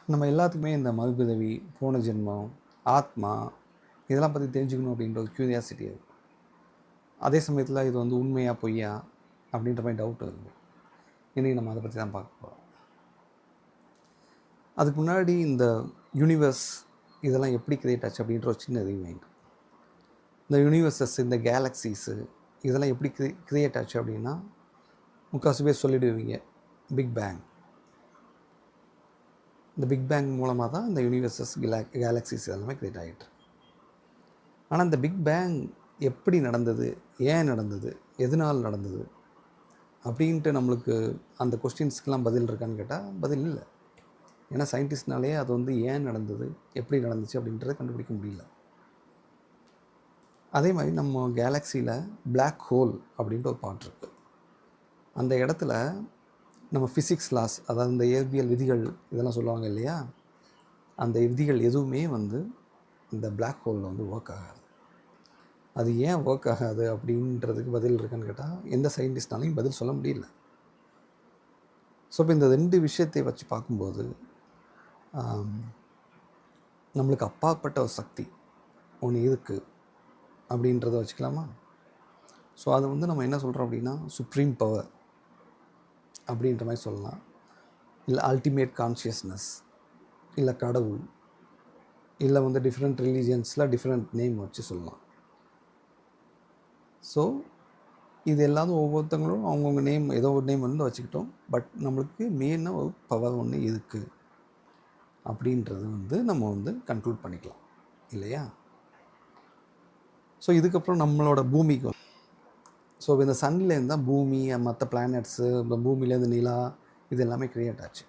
நம்ம எல்லாத்துக்குமே இந்த மறுபிறவி, போன ஜென்மம், ஆத்மா இதெல்லாம் பற்றி தெரிஞ்சுக்கணும் அப்படின்ற ஒரு க்யூரியாசிட்டி இருக்குது. அதே சமயத்தில் இது வந்து உண்மையா பொய்யா அப்படின்ற மாதிரி டவுட் இருக்குது. இன்றைக்கி நம்ம அதை பற்றி தான் பார்க்க போகிறோம். அதுக்கு முன்னாடி இந்த யூனிவர்ஸ் இதெல்லாம் எப்படி கிரியேட் ஆச்சு அப்படின்ற ஒரு சின்ன ரிமைண்ட். இந்த யூனிவர்சஸ், இந்த கேலக்ஸிஸு இதெல்லாம் எப்படி கிரியேட் ஆச்சு அப்படின்னா, முக்கால்வாசி பேர் சொல்லிடுவீங்க பிக் பேங். இந்த பிக் பேங் மூலமாக தான் இந்த யூனிவர்சஸ், கேலக்ஸிஸ் எல்லாமே கிரியேட் ஆகிட்டு. ஆனால் இந்த பிக் பேங் எப்படி நடந்தது, ஏன் நடந்தது, எதனால் நடந்தது அப்படின்ட்டு நம்மளுக்கு அந்த கொஸ்டின்ஸ்க்கெலாம் பதில் இருக்கான்னு கேட்டால் பதில் இல்லை. ஏன்னா சயின்டிஸ்ட்னாலே அது வந்து ஏன் நடந்தது, எப்படி நடந்துச்சு அப்படின்றத கண்டுபிடிக்க முடியல. அதே மாதிரி நம்ம கேலக்ஸியில் பிளாக் ஹோல் அப்படின்ற ஒரு பார்ட் இருக்குது. அந்த இடத்துல நம்ம ஃபிசிக்ஸ் லாஸ், அதாவது இந்த இயற்பியல் விதிகள் இதெல்லாம் சொல்லுவாங்க இல்லையா, அந்த விதிகள் எதுவுமே வந்து இந்த பிளாக் ஹோலில் வந்து ஒர்க் ஆகாது. அது ஏன் ஒர்க் ஆகாது அப்படின்றதுக்கு பதில் இருக்கான்னு கேட்டால் எந்த சயின்டிஸ்ட்னாலையும் பதில் சொல்ல முடியல. ஸோ இப்போ இந்த ரெண்டு விஷயத்தை வச்சு பார்க்கும்போது நம்மளுக்கு அப்பாற்பட்ட ஒரு சக்தி ஒன்று இருக்குது அப்படின்றத வச்சுக்கலாமா? ஸோ அதை வந்து நம்ம என்ன சொல்கிறோம் அப்படின்னா சுப்ரீம் பவர் அப்படின்ற மாதிரி சொல்லலாம், இல்லை அல்டிமேட் கான்ஷியஸ்னஸ், இல்லை கடவுள், இல்லை வந்து டிஃப்ரெண்ட் ரிலீஜியன்ஸில் டிஃப்ரெண்ட் நேம் வச்சு சொல்லலாம். ஸோ இது எல்லாரும் ஒவ்வொருத்தங்களும் அவங்கவுங்க நேம், ஏதோ ஒரு நேம் வந்து வச்சுக்கிட்டோம். பட் நம்மளுக்கு மெயினாக ஒரு பவர் ஒன்று இருக்குது அப்படின்றது வந்து நம்ம வந்து கன்க்ளூட் பண்ணிக்கலாம் இல்லையா? ஸோ இதுக்கப்புறம் நம்மளோட பூமிக்கு, ஸோ இந்த சன்லேருந்து தான் பூமி, மற்ற பிளானட்ஸு, இந்த பூமியிலேருந்து நிலா இது எல்லாமே க்ரியேட் ஆச்சு.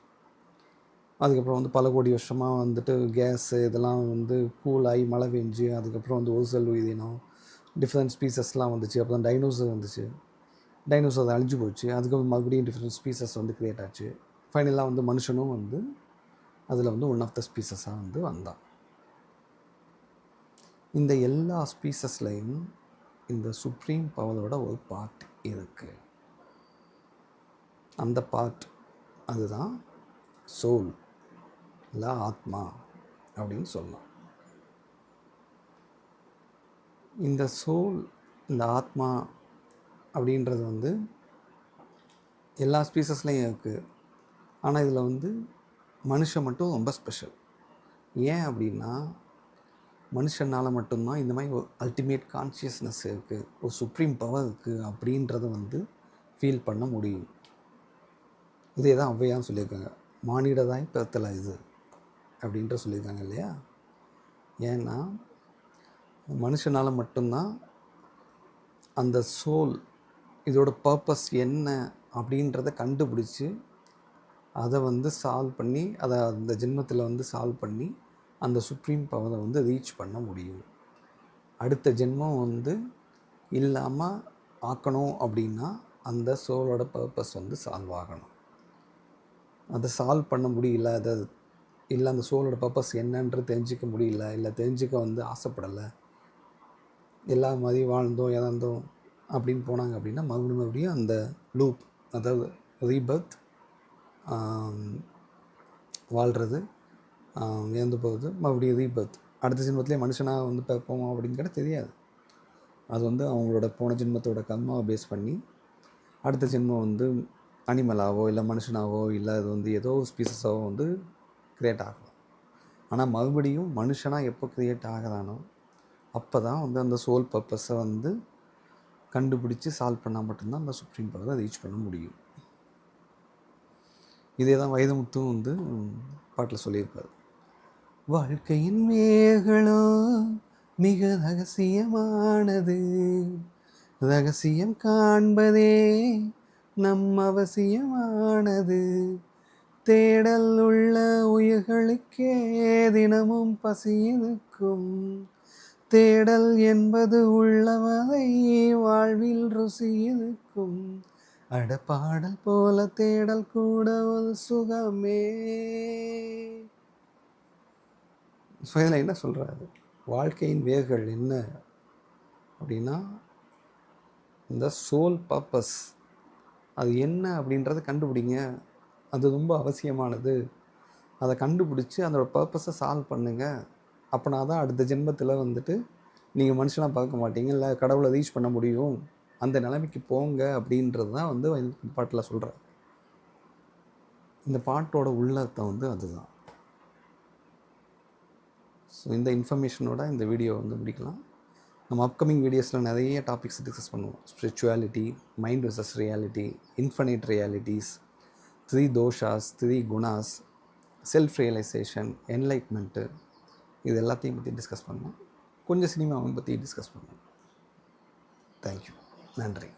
அதுக்கப்புறம் வந்து பல கோடி வருஷமாக வந்துட்டு கேஸு இதெல்லாம் வந்து கூலாகி மழை பெஞ்சு அதுக்கப்புறம் வந்து ஒரு செல் உயிரினம், டிஃப்ரெண்ட் ஸ்பீசஸ்லாம் வந்துச்சு. அப்புறம் டைனோசர் வந்துச்சு, டைனோசர் அதை அழிஞ்சு போச்சு. அதுக்கப்புறம் மறுபடியும் டிஃப்ரெண்ட் ஸ்பீசஸ் வந்து க்ரியேட் ஆச்சு. ஃபைனலாக வந்து மனுஷனும் வந்து அதில் வந்து ஒன் ஆஃப் த ஸ்பீசஸாக வந்து வந்தான். இந்த எல்லா ஸ்பீசஸ்லையும் இந்த சுப்ரீம் பவரோட ஒரு பார்ட் இருக்குது. அந்த பார்ட் அதுதான் சோல், இல்லை ஆத்மா அப்படின்னு சொல்லலாம். இந்த சோல், இந்த ஆத்மா அப்படின்றது வந்து எல்லா ஸ்பீசஸ்லையும் இருக்குது. ஆனால் இதில் வந்து மனுஷன் மட்டும் ரொம்ப ஸ்பெஷல். ஏன் அப்படின்னா மனுஷனால் மட்டும்தான் இந்த மாதிரி ஒரு அல்டிமேட் கான்ஷியஸ்னஸ் இருக்குது, ஒரு சுப்ரீம் பவர் இருக்குது அப்படின்றத வந்து ஃபீல் பண்ண முடியும். இதே தான் ஔவையார் சொல்லியிருக்காங்க, மானிடதாய் பிறத்தல இது அப்படின்ற சொல்லியிருக்காங்க இல்லையா? ஏன்னா மனுஷனால் மட்டும்தான் அந்த சோல், இதோட பர்பஸ் என்ன அப்படின்றத கண்டுபிடிச்சி அதை வந்து சால்வ் பண்ணி, அதை அந்த ஜென்மத்தில் வந்து சால்வ் பண்ணி அந்த சுப்ரீம் பவரை வந்து ரீச் பண்ண முடியும். அடுத்த ஜென்மம் வந்து இல்லாமல் ஆக்கணும் அப்படின்னா அந்த சோலோட பர்பஸ் வந்து சால்வ் ஆகணும். அதை சால்வ் பண்ண முடியல, அதை இல்லை அந்த சோலோட பர்பஸ் என்னன்றது தெரிஞ்சிக்க முடியல, இல்லை தெரிஞ்சிக்க வந்து ஆசைப்படலை, எல்லா மாதிரி வாழ்ந்தோம் இறந்தோம் அப்படின்னு போனாங்க அப்படின்னா மறுபடியும் அந்த லூப், அதாவது ரீபர்த், வாழ்கிறது, இறந்து போகுது, மறுபடியும் ரீபர்த், அடுத்த ஜென்மத்திலே மனுஷனாக வந்து பிறப்போம் அப்படின்னு கேட்டால் தெரியாது. அது வந்து அவங்களோட போன ஜென்மத்தோட கர்மாவை பேஸ் பண்ணி அடுத்த ஜென்மம் வந்து அனிமலாவோ இல்லை மனுஷனாவோ இல்லை அது வந்து ஏதோ ஸ்பீசஸாவோ வந்து க்ரியேட் ஆகலாம். ஆனால் மறுபடியும் மனுஷனாக எப்போ க்ரியேட் ஆகிறானோ அப்போ தான் வந்து அந்த சோல் பர்பஸை வந்து கண்டுபிடிச்சி சால்வ் பண்ணால் மட்டும்தான் அந்த சுப்ரீம் பவரை ரீச் பண்ண முடியும். இதே தான் வைரமுத்தும் வந்து பாட்டில் சொல்லியிருப்பார். வாழ்க்கையின் வேர்களோ மிக ரகசியமானது, ரகசியம் காண்பதே நம் அவசியமானது, தேடல் உள்ள உயிர்களுக்கே தினமும் பசி இருக்கும், தேடல் என்பது உள்ளவரை வாழ்வில் ருசி இருக்கும், அட பாடல் போல தேடல் கூட ஒரு சுகமே. ஸோ இதில் என்ன சொல்கிறாரு, வாழ்க்கையின் வேர்கள் என்ன அப்படின்னா இந்த சோல் பர்பஸ் அது என்ன அப்படின்றத கண்டுபிடிங்க, அது ரொம்ப அவசியமானது அதை கண்டுபிடிச்சி அதோட பர்பஸை சால்வ் பண்ணுங்கள். அப்போனா தான் அடுத்த ஜென்மத்தில் வந்துட்டு நீங்கள் மனுஷனாக பார்க்க மாட்டீங்க, இல்லை கடவுளை ரீச் பண்ண முடியும், அந்த நிலைமைக்கு போங்க அப்படின்றது தான் வந்து இந்த பாட்டில் சொல்கிறேன். இந்த பாட்டோட உள்ளர்த்தம் வந்து அதுதான். ஸோ இந்த இன்ஃபர்மேஷனோட இந்த வீடியோ வந்து முடிக்கலாம். நம்ம அப்கமிங் வீடியோஸில் நிறைய டாபிக்ஸ் டிஸ்கஸ் பண்ணுவோம். Spirituality, mind versus reality, infinite realities, 3 doshas, 3 gunas, self realization, enlightenment, இது எல்லாத்தையும் பற்றி டிஸ்கஸ் பண்ணுவோம். கொஞ்சம் சினிமாவை பற்றி டிஸ்கஸ் பண்ணுவோம். தேங்க்யூ. நன்றி.